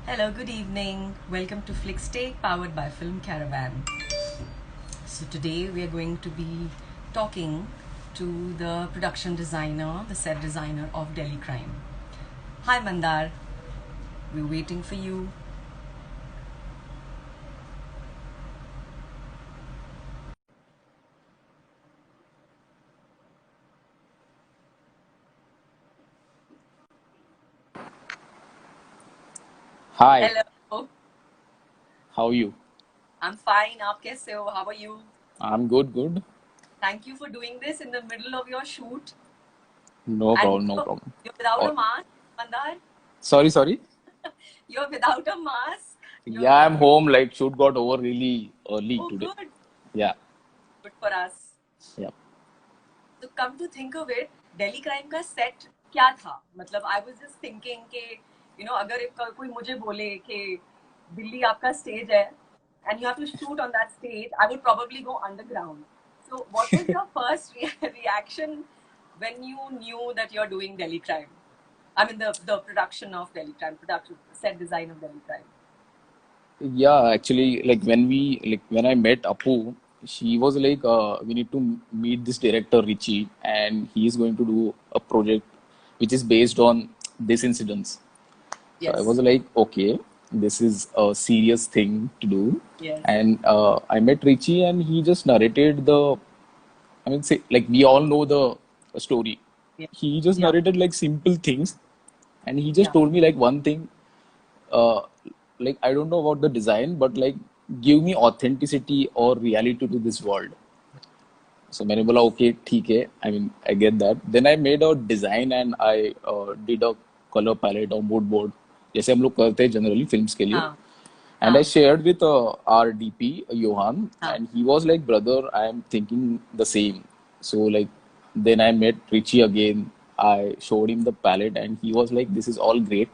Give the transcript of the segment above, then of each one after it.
Hello, good evening. Welcome to Flickstake, powered by Film Caravan. So today we are going to be talking to the production designer, the set designer of Delhi Crime. Hi Mandar, we're waiting for you. Hi, Hello, how are you? I'm fine. आप कैसे हो? How are you? I'm good. Thank you for doing this in the middle of your shoot. No And problem, no you're, problem. you're without Oh, a mask, Mandar. sorry. You're without a mask. You're Yeah, not I'm wearing. home. Like, shoot got over really early Oh, today. good. Yeah, Good for us. yeah. तो come to think of it Delhi crime का set क्या था मतलब I was just thinking कि अगर एक कोई मुझे बोले कि दिल्ली आपका स्टेज है and you have to shoot on that stage I would probably go underground so what was your first reaction when you knew that you're doing Delhi Crime? I mean the production of Delhi Crime, production set design of Delhi Crime. Yeah, actually, when I met Apu, she was like, we need to meet this director Richie, and he is going to do a project which is based on this incidents. So I Yes. was like, okay, this is a serious thing to do. Yes. And I met Richie, and he just narrated I mean, say, like we all know the story. Yeah. He just Yeah. narrated like simple things, and he just Yeah. told me like one thing. Uh, like I don't know about the design, but like give me authenticity or reality to this world. So मैंने बोला okay ठीक है. I mean I get that. Then I made a design and I did a color palette or mood board जैसे हम लोग करते हैं generally films के लिए. हाँ. And I हाँ. shared with our DP, Johan, हाँ. and he was like, brother, I am thinking the same. So, like, then I met Richie again. I showed him the palette, and he was like, this is all great.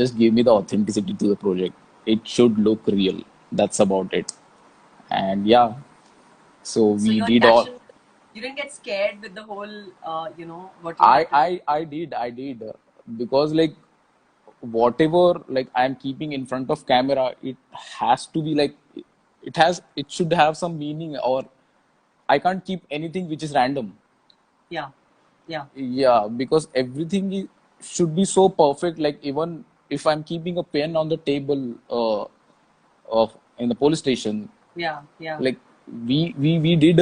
Just give me the authenticity to the project. It should look real. That's about it. And yeah, so So we your did all. reaction, you didn't get scared with the whole, what you had to do. I did because like whatever like I'm keeping in front of camera, it has to be like it should have some meaning or I can't keep anything which is random. Yeah, yeah, Yeah, because should be so perfect. Like even if I'm keeping a pen on the table of in the police station, yeah, yeah, like we did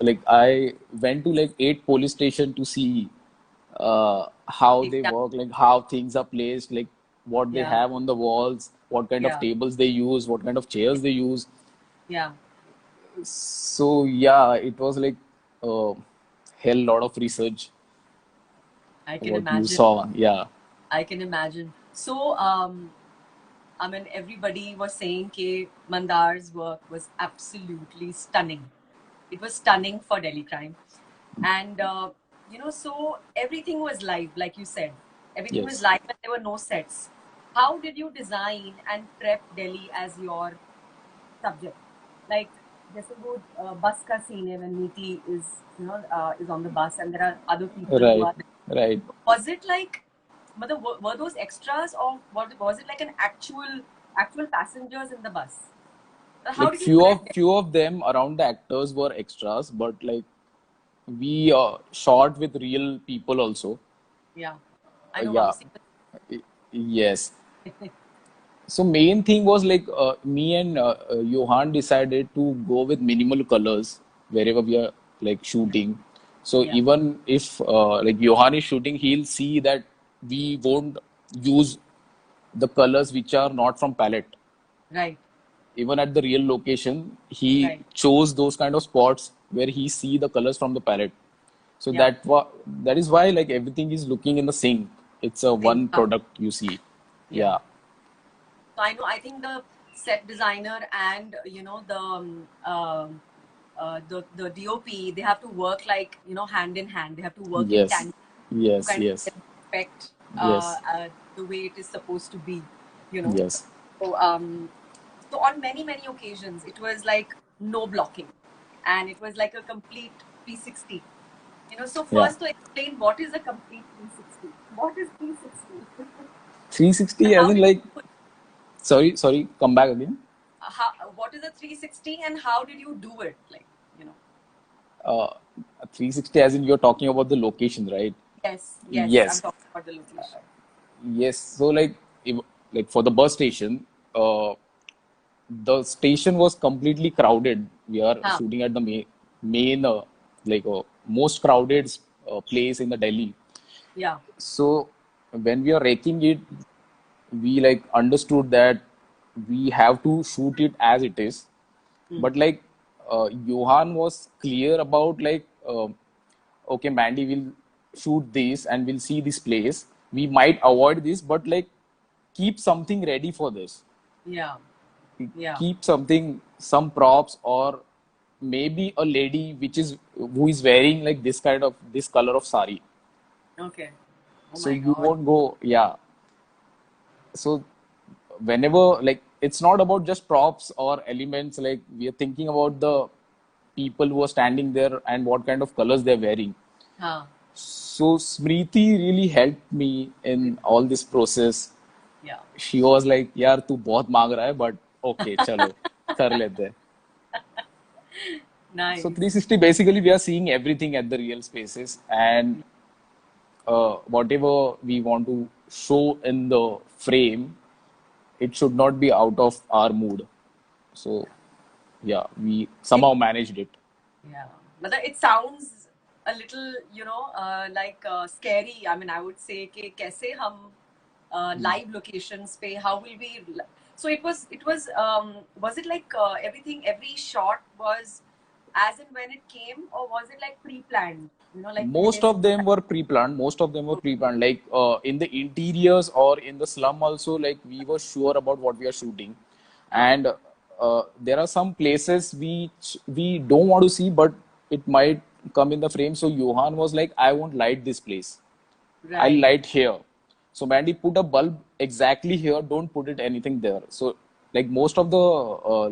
like I went to like 8 police station to see how they exactly. work, like how things are placed, like what they Yeah, have on the walls, what kind of yeah, tables they use, what kind of chairs they use. yeah. So yeah, it was like a hell lot of research I can what you imagine. saw. Yeah. I can imagine. So, I mean, everybody was saying that Mandar's work was absolutely stunning. It was stunning for Delhi Crime. And, so everything was live, like you said. Everything was Yes. live and there were no sets. How did you design and prep Delhi as your subject? Like, जैसे वो bus का scene है when Neeti is on the bus and there are other people who Right. are there. Right. Was it like, were those extras or was it like an actual passengers in the bus? How Like did you prep them? few of them around the actors were extras, but like we shot with real people also. Yeah, I know Yeah. Vamsi. Y- Yes. So main thing was like me and Johan decided to go with minimal colors wherever we are like shooting. So Yeah, even if like Johan is shooting, he'll see that we won't use the colors which are not from palette. right, Even at the real location, he right. chose those kind of spots where he see the colors from the palette. So Yeah, that is why like everything is looking in the sync. It's a same. one product you see. Yeah. Yeah. So I know. I think the set designer and the DOP, they have to work like hand in hand. They have to work in Yes. tandem to Yes. kind of Yes. respect Yes. the way it is supposed to be. You know. Yes. So so on many occasions it was like no blocking, and it was like a complete 360. So Yeah. first to explain what is a complete 360. What is 360? 360 How as in did like, you, sorry, come back again. how, what is a 360 and how did you do it? Like, you know. Uh, 360 as in you're talking about the location, right? Yes, yes, I'm Yes, talking about the location. yes. So like, like for the bus station, the station was completely crowded. We are Huh. shooting at the main like most crowded place in the Delhi. Yeah. So when we are raking it, we like understood that we have to shoot it as it is. Hmm. But like Johan was clear about like okay, Mandy will shoot this and we'll see this place. We might avoid this, but like keep something ready for this. Yeah. Yeah. Keep something, some props, or maybe a lady who is wearing like this color of sari. Okay. Oh So my you God. won't go, yeah. So whenever like it's not about just props or elements, like we are thinking about the people who are standing there and what kind of colors they're wearing. Huh. So Smriti really helped me in all this process. Yeah. She was like, यार तू बहुत मांग रहा है, but okay, चलो कर लेते हैं. So Nice. 360 basically we are seeing everything at the real spaces, and whatever we want to show in the frame, it should not be out of our mood. So yeah, we It, somehow managed it. yeah. But it sounds a little, like scary. I mean, I would say कि कैसे हम live locations पे, how will we? So was it like everything, every shot was as and when it came, or was it like pre-planned? You know, like Most पहले से of them were pre-planned. Most of them were pre-planned. Like in the interiors or in the slum also, like we were sure about what we are shooting, हाँ, and there are some places which we don't want to see, but it might come in the frame. So Johan was like, "I won't light this place. I'll right. light here." So Mandy put a bulb exactly here. Don't put it anything there. So like most of the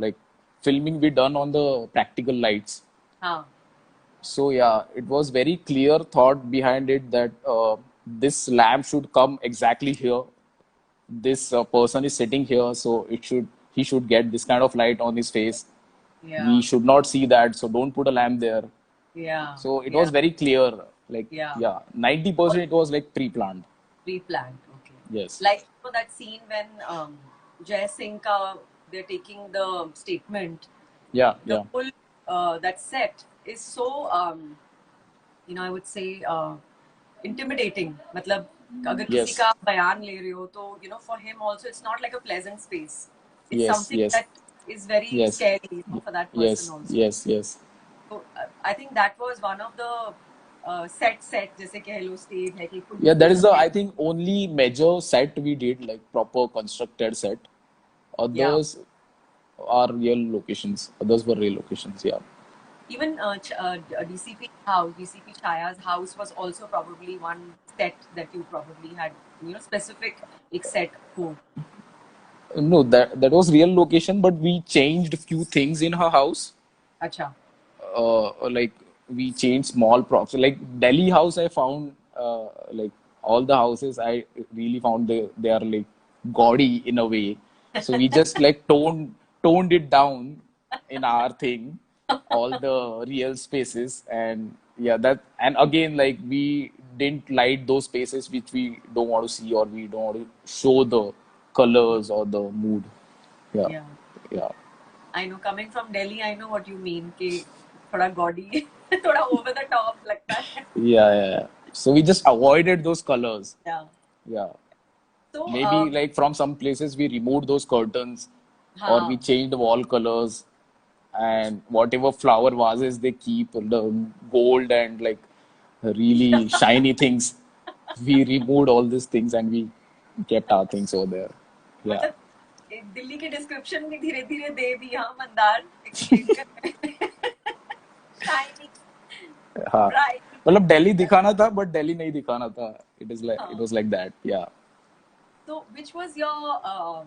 like filming we done on the practical lights. हाँ, So yeah, it was very clear thought behind it that this lamp should come exactly here. This person is sitting here, so he should get this kind of light on his face. We yeah, should not see that, so don't put a lamp there. yeah, So it was yeah, very clear. Like yeah. yeah, 90% it was like pre-planned. Pre-planned. Okay. Yes. Like that scene when Jai Singh ka, they're taking the statement. Yeah. The Yeah. whole that set is so I would say intimidating. मतलब अगर किसी Yes. का बयान ले रहे हो तो for him also it's not like a pleasant space. It's Yes. something Yes. that is very Yes. scary for that person Yes. also. Yes. Yes. So I think that was one of the set जैसे कह लो stage है कि Yeah, that is the कुछ I think only major set we did, like proper constructed set. yeah. Others are real locations. Others were real locations. Yeah. Even DCP house, DCP Chaya's house was also probably one set that you probably had, specific एक set हो. No, that was real location, but we changed few things in her house. अच्छा. Like we changed small props. Like Delhi house, I found like all the houses I really found they are like gaudy in a way. So we just like toned it down in our thing, all the real spaces, and yeah, that and again like we didn't light those spaces which we don't want to see or we don't want to show the colors or the mood. Yeah, Yeah. yeah. I know, coming from Delhi, I know what you mean कि थोड़ा gaudy, थोड़ा over the top लगता है. Yeah, yeah, yeah. So we just avoided those colors. Yeah. Yeah. So Maybe like from some places we removed those curtains or we हाँ. changed the wall colors and whatever flower vases they keep, the gold and like really shiny things, we removed all these things and we kept our things over there. Yeah. मतलब दिल्ली की description भी धीरे धीरे दे दी हाँ Mandar explain कर. Shiny, हाँ. bright. मतलब दिल्ली दिखाना था but दिल्ली नहीं दिखाना था. It हाँ. was like that. Yeah. So, which was your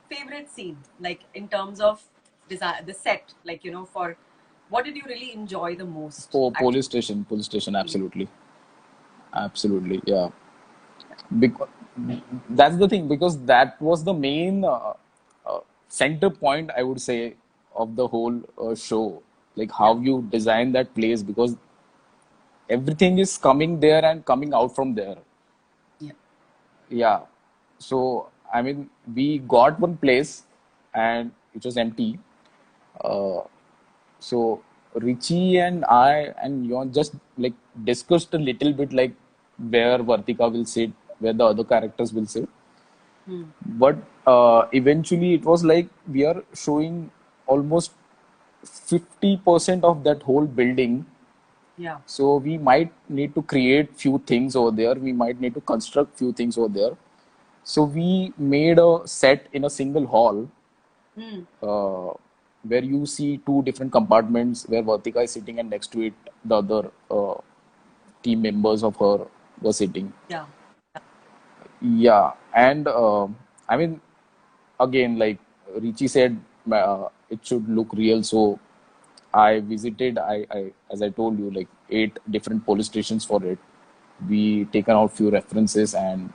favorite scene, like in terms of design, the set, like for what did you really enjoy the most? Oh, Actually, police station, absolutely. Absolutely, yeah. Because that's the thing because that was the main center point, I would say, of the whole show. Like Yeah. how you design that place because everything is coming there and coming out from there. Yeah. Yeah. So, I mean, we got one place and it was empty. Uh, so Richie and I and Yon just like discussed a little bit like where Vartika will sit, where the other characters will sit. Hmm. But eventually it was like we are showing almost 50% of that whole building. Yeah. So we might need to create few things over there. We might need to construct few things over there. So we made a set in a single hall Hmm. uh, where you see two different compartments where Vartika is sitting and next to it the other team members of her were sitting. Yeah. Yeah, and I mean again like Richie said it should look real. So I visited I as I told you like 8 different police stations for it. We taken out few references and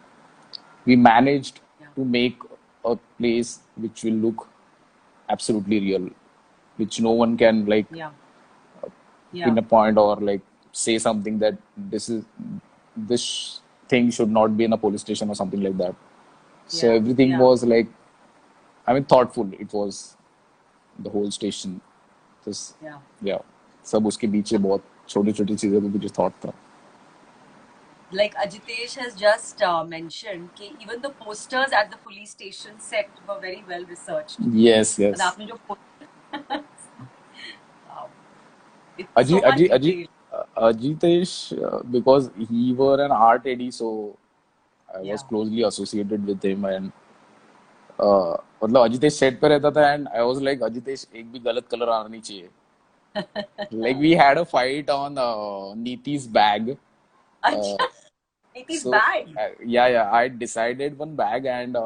we managed Yeah. to make a place which will look absolutely real, which no one can like Yeah. Yeah. pinpoint or like say something that this thing should not be in a police station or something like that. So Yeah. everything Yeah. was like, I mean, thoughtful. It was the whole station. Just Yeah. yeah, सब उसके पीछे बहुत छोटी छोटी चीजों के पीछे thought था. Like Ajitesh has just mentioned, कि even the posters at the police station set were very well researched. Yes, मतलब yes. आपने जो wow, it's Ajit, so much Ajit, Ajit, detail. Ajitesh, because he were an art AD, so I was Yeah. closely associated with him and मतलब Ajitesh set पे रहता था and I was like Ajitesh एक भी गलत कलर आना नहीं चाहिए like we had a fight on Niti's bag uh, अच्छा, it is so bad. yeah I decided one bag and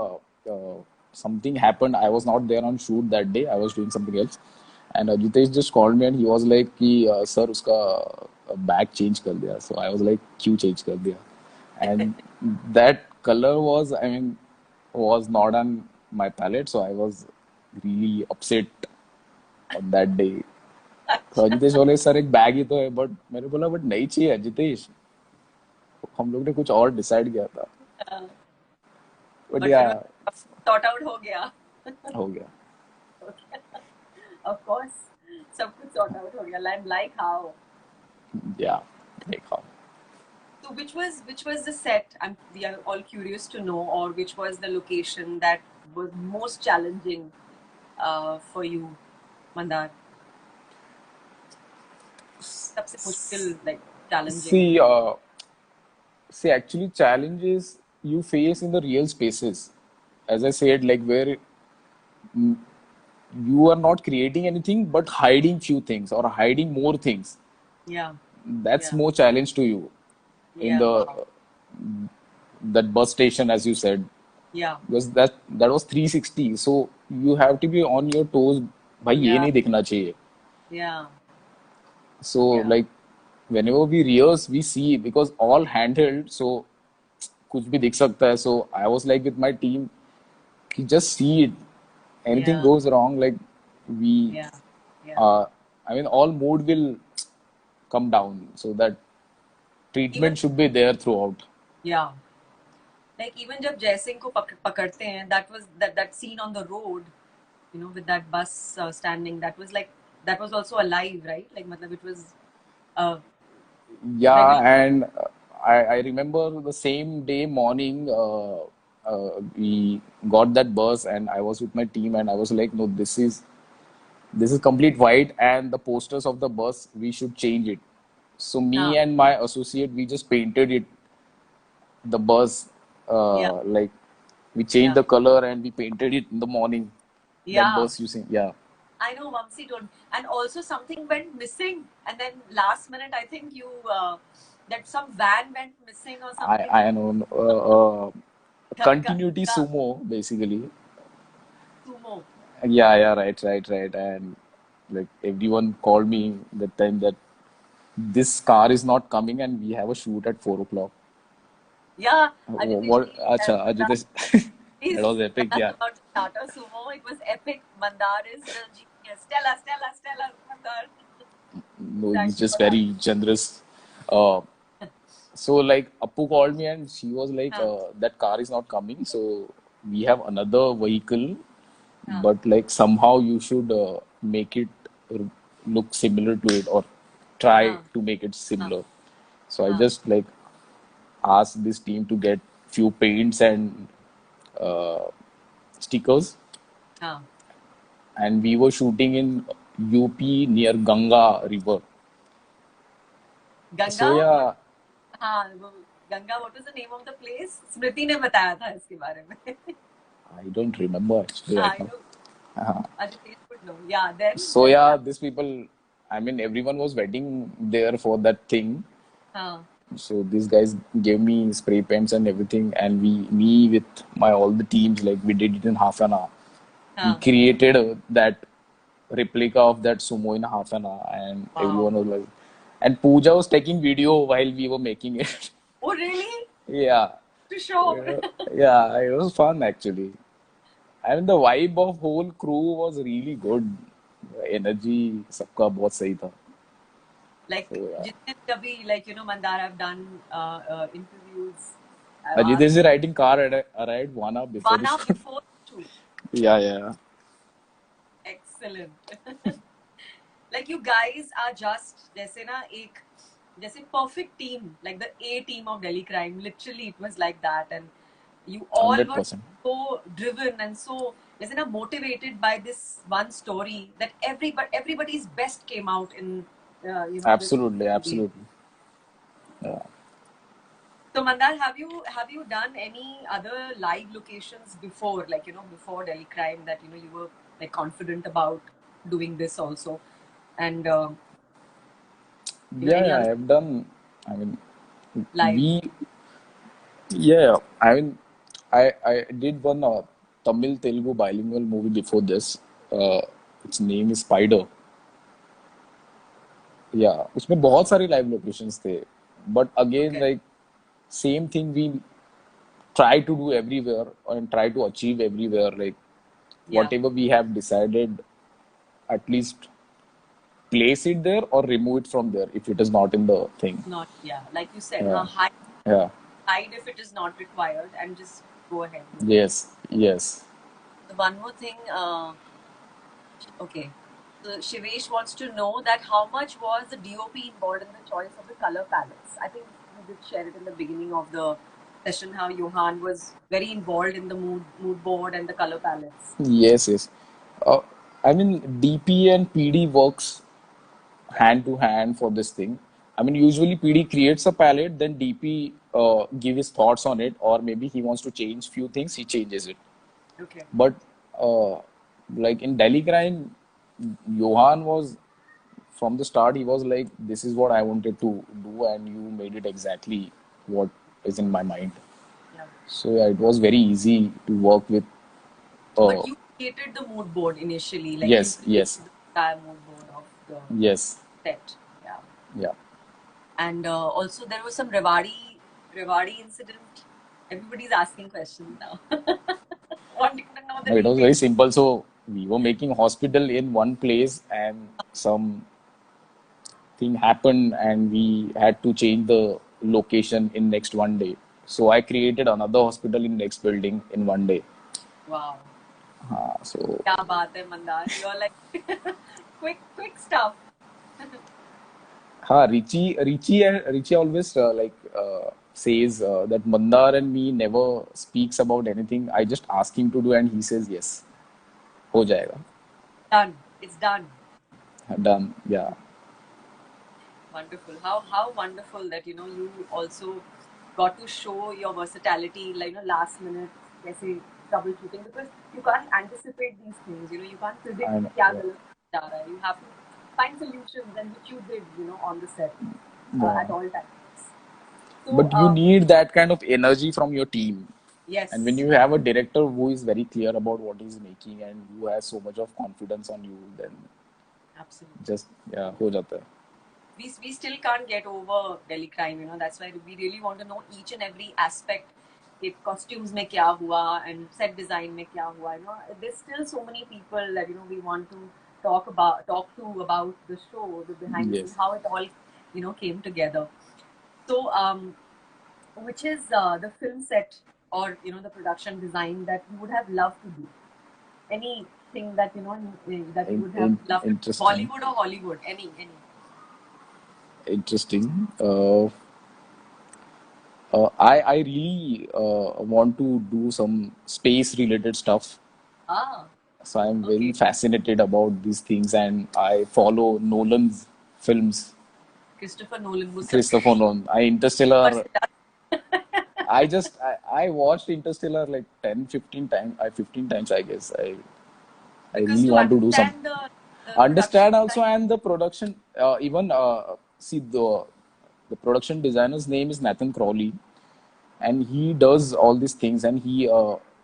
something happened. I was not there on shoot that day. I was doing something else and Ajitesh just called me and he was like कि sir उसका bag change कर दिया. So I was like क्यों change कर दिया and that color was I mean was not on my palette so I was really upset on that day. तो अच्छा, अजितेश बोले सर एक बैग ही तो है बट मैंने बोला बट नहीं चाहिए अजितेश हम लोग ने कुछ और डिसाइड किया था बट but या फिर वो sort out हो गया. हो गया Of course, सब कुछ sort out हो गया. Like how? या देखा So which was the set? We are all curious to know, or which was the location that was most challenging for you, Mandar? सबसे मुश्किल, like challenging. see see actually challenges you face in the real spaces as I said like where you are not creating anything but hiding few things or hiding more things Yeah, that's yeah, more challenge to you in yeah, the that bus station as you said yeah, because that was 360 so you have to be on your toes भाई ये yeah, नहीं दिखना चाहिए yeah, so yeah, like whenever we rehearse we see because all handheld so कुछ भी दिख सकता है so I was like with my team कि just see it anything yeah, goes wrong like we yeah, yeah. I mean all mood will come down so that Even treatment should be there throughout. yeah, like even जब जयसिंह को पकड़ते हैं, that scene on the road, with that bus standing, that was also alive, right? Like मतलब it was uh, Yeah, very and I remember the same day morning, we got that bus, and I was with my team, and I was like, no, this is complete white, and the posters of the bus we should change it. So me हाँ, and my associate, we just painted it, the bus, yeah, like we changed yeah, the color and we painted it in the morning. That yeah. bus you see, yeah. I know Vamsi told, and also something went missing, and then last minute I think you that some van went missing or something. I know Dhakka, continuity dhakka, sumo basically. sumo. Yeah, right. And like everyone called me that time that this car is not coming and we have a shoot at 4 o'clock. Yeah, Ajitesh What? Acha, Ajit, that is was epic. tell us Yeah. about Tata Sumo. It was epic. Mandar is the genius. Tell us, Mandar. No, he's Exactly just what happened. very generous. Uh, so like Appu called me and she was like, Huh, that car is not coming. So we have another vehicle, huh, but like somehow you should make it r- look similar to it or try huh, to make it huh, similar. So I huh, just like asked this team to get few paints and uh, stickers, huh. and we were shooting in UP near Ganga River. Ganga So what? yeah, हाँ वो Ganga what was the name of the place? स्मृति ने बताया था इसके बारे में. I don't remember actually right I now. know Uh-huh. Ajitesh would know. Yeah, then So what yeah, happened? these people, I mean, everyone was waiting there for that thing. हाँ, So these guys gave me spray paints and everything, and me with my all the teams, like we did it in half an hour. We हाँ. created that replica of that sumo in half an hour, and Wow. everyone was like, and Pooja was taking video while we were making it. Oh really? Yeah, To show. yeah, yeah, it was fun actually. I mean, the vibe of whole crew was really good. Energy सबका बहुत सही था. Like So yeah. जितने कभी like Mandar I've done interviews. I've Ajit asked is writing car arrived 1 hour before one the hour shoot. before the shoot. Yeah, yeah. Excellent. Like you guys are just जैसे ना एक जैसे perfect team like the A team of Delhi Crime. Literally it was like that, and you all were 100%. so driven and so जैसे ना motivated by this one story that everybody's best came out in this Absolutely, movie. absolutely. Yeah. So Mandar, have you done any other live locations before, like before Delhi Crime, that you were like confident about doing this also, and Yeah, any yeah, I other have done. I mean, live? we, yeah, I mean, I did one Tamil Telugu bilingual movie before this. Uh, its name is Spider. Yeah, उसमें बहुत सारी live locations थे. But again, Okay, like, same thing we try to do everywhere and try to achieve everywhere. Like, yeah, whatever we have decided, at least place it there or remove it from there if it is not in the thing. not yeah, like you said, Yeah, yeah, hide if it is not required, and just go ahead with it. yes, yes. So one more thing, okay. So Shivesh wants to know that how much was the DOP involved in the choice of the color palettes? I think we did share it in the beginning of the session how Johan was very involved in the mood board and the color palettes. Yes, yes. Uh, I mean, DP and PD works hand to hand for this thing. I mean, usually PD creates a palette, then DP give his thoughts on it, or maybe he wants to change few things, he changes it. Okay. But uh, like in Delhi Crime, Johan was from the start. He was like, "This is what I wanted to do, and you made it exactly what is in my mind." Yeah. So yeah, it was very easy to work with. But Uh, you created the mood board initially, like you yes, created yes, the entire mood board of the yes, set. Yeah. yeah. And also there was some Rewadi incident. Everybody's asking questions now. Wanting to know the No, it was very details. simple. So we were making hospital in one place, and some thing happened, and we had to change the location in next 1 day. So I created another hospital in next building in 1 day. Wow. So क्या बात है Mandar, you're like quick stuff. Richie always says that Mandar and me never speaks about anything. I just ask him to do, and he says yes. हो जाएगा. Done, it's done. Done. Yeah. Wonderful. How wonderful that you also got to show your versatility, like last minute कैसे troubleshooting, because you can't anticipate these things. You can't predict I know. क्या Yeah. गलत जा रहा है. You have to find solutions, and which you did, on the set Yeah. at all times. So But you need that kind of energy from your team. And when yes, you have a director who is very clear about what he's making and who has so much of confidence on you, then absolutely. just yeah, हो जाता है. we still can't get over Delhi crime, you know. That's why we really want to know each and every aspect. If costumes mein kya hua and set design mein kya hua, you know, there's still so many people that, you know, we want to talk to about the show, the behind the scenes, Yes. how it all, you know, came together. So, which is the film set or, you know, the production design that you would have loved to do? Anything that, you know, that you would have loved to do? Interesting. Bollywood or Hollywood? Any. Interesting. I really want to do some space related stuff. Ah, So I'm very okay. fascinated about these things, and I follow Nolan's films. Christopher Nolan was Christopher Nolan. I Interstellar. superstar. I watched Interstellar like 10, 15 times. 15 times, I guess. I Because really to want to do some. understand the production Understand also, design. and the production. Even see the production designer's name is Nathan Crowley, and he does all these things. And he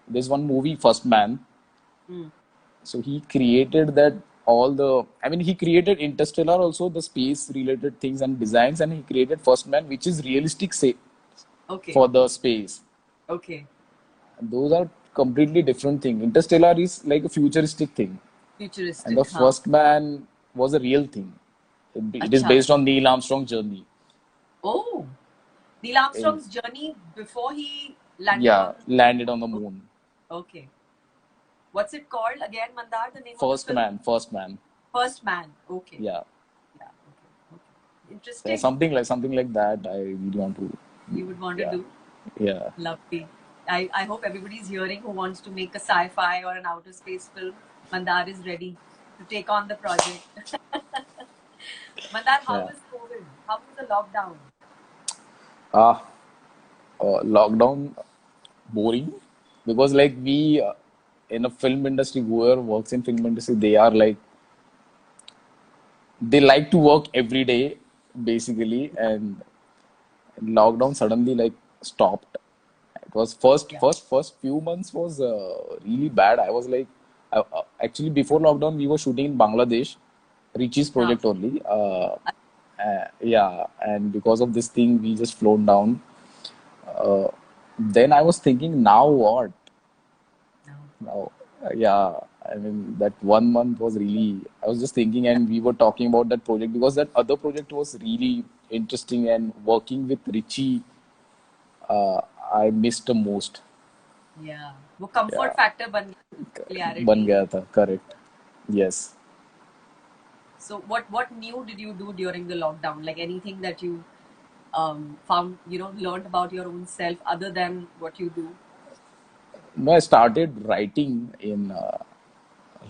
there's one movie, First Man. Hmm. So he created that all the. I mean, he created Interstellar also, the space related things and designs, and he created First Man, which is realistic say Okay, for the space. okay. Those are completely different thing. Interstellar is like a futuristic thing, and the Futuristic, huh? First Man was a real thing. It is Acha. based on Neil Armstrong journey. Oh, Neil In, Armstrong's journey before he landed yeah, on the moon. landed on the Oh, moon. okay. What's it called again, Mandar? The name of the First film? Man, First Man. First Man. Okay. Yeah, Yeah. Okay. Okay. Interesting. something like that. I really want to. You would want to Yeah, do. yeah, Lovely. I hope everybody's hearing who wants to make a sci-fi or an outer space film. Mandar is ready to take on the project. Mandar, how yeah. was COVID? How was the lockdown? Ah, lockdown boring because like we in a film industry, whoever works in film industry, they are like they like to work every day basically, and lockdown suddenly like stopped. It was Yeah. first few months was really bad. I was like, actually before lockdown we were shooting in Bangladesh, Richie's Huh. project only. Yeah, and because of this thing we just flown down. Uh, then I was thinking, now what? No. Now, yeah, I mean that 1 month was really. I was just thinking, and we were talking about that project because that other project was really interesting, and working with Richie, uh, I missed the most. Yeah. वो comfort Yeah, factor बन गया बन familiarity. गया था, correct. Yes. So what new did you do during the lockdown? Like anything that you found, you know, learned about your own self other than what you do? No, I started writing in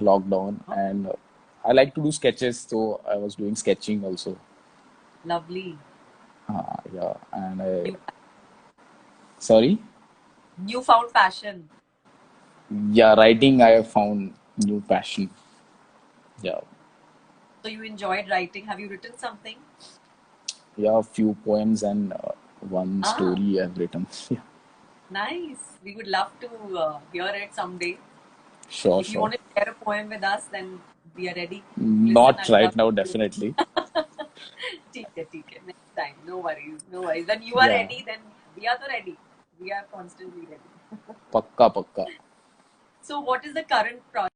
lockdown, Oh, and I like to do sketches, so I was doing sketching also. lovely. Yeah, and I, New sorry. newfound passion. Yeah, writing I have found new passion. Yeah, So you enjoyed writing. Have you written something? yeah, a few poems and one Ah, story I've written. Yeah, nice. We would love to hear it someday. sure, If you sure. want to share a poem with us, then we are ready to listen. Not I'd love right now, to. definitely. ठीक है. Next time. No worries. No worries. When you are Yeah, ready, then we are the ready. We are constantly ready. pakka, pakka. So what is the current project?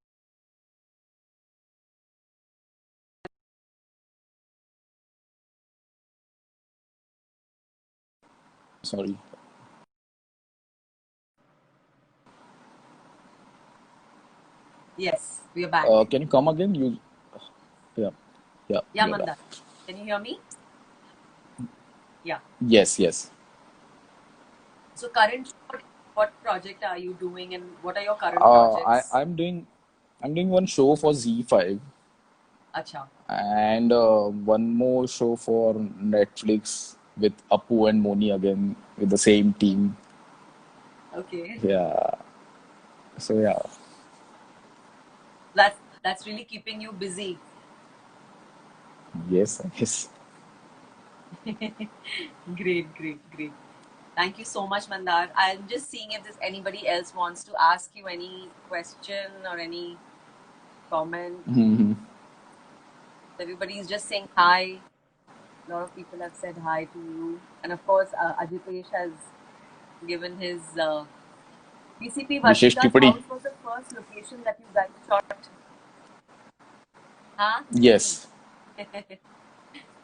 Sorry. Yes, we are back. Can you come again? Yeah, yeah, Yeah, you're back. Mandar. Can you hear me? Yeah. Yes, yes. So currently, what project are you doing and what are your current Uh, I, projects? I'm doing, I'm doing one show for Z5, Acha. and one more show for Netflix with Apu and Moni again with the same team. Okay. Yeah. So yeah. That's really keeping you busy. Yes, yes. Great, great, great. Thank you so much, Mandar. I'm just seeing if there's anybody else wants to ask you any question or any comment. Mhm. Everybody is just saying hi. A lot of people have said hi to you, and of course, Ajitesh has given his PCP. Wishes Vasika's टिप्पणी. house was the first location that you guys shot. Huh? Yes.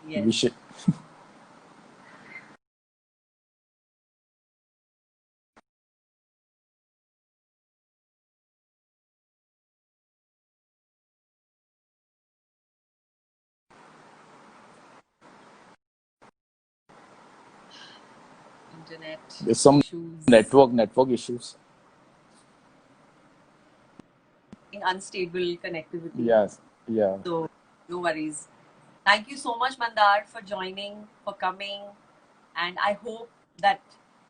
Yes. Wishes. Internet There's some issues, network issues. unstable connectivity. Yes. Yeah. So no worries. Thank you so much, Mandar, for joining, for coming, and I hope that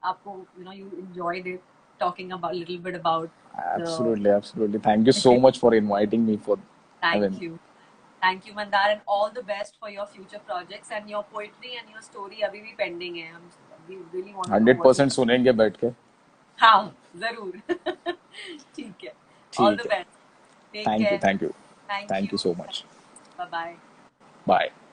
आपको, you enjoyed it, talking about a little bit about the. Absolutely. Absolutely. Thank you so much for inviting me for. I Thank mean, you. Thank you, Mandar, and all the best for your future projects, and your poetry and your story अभी भी pending है. We really want to know what you. 100% सुनेंगे बैठ के. हाँ, जरूर. ठीक है. All ठीक the है. best. Take Thank you. care. Thank you. Thank Thank you you. so much. Bye bye. Bye.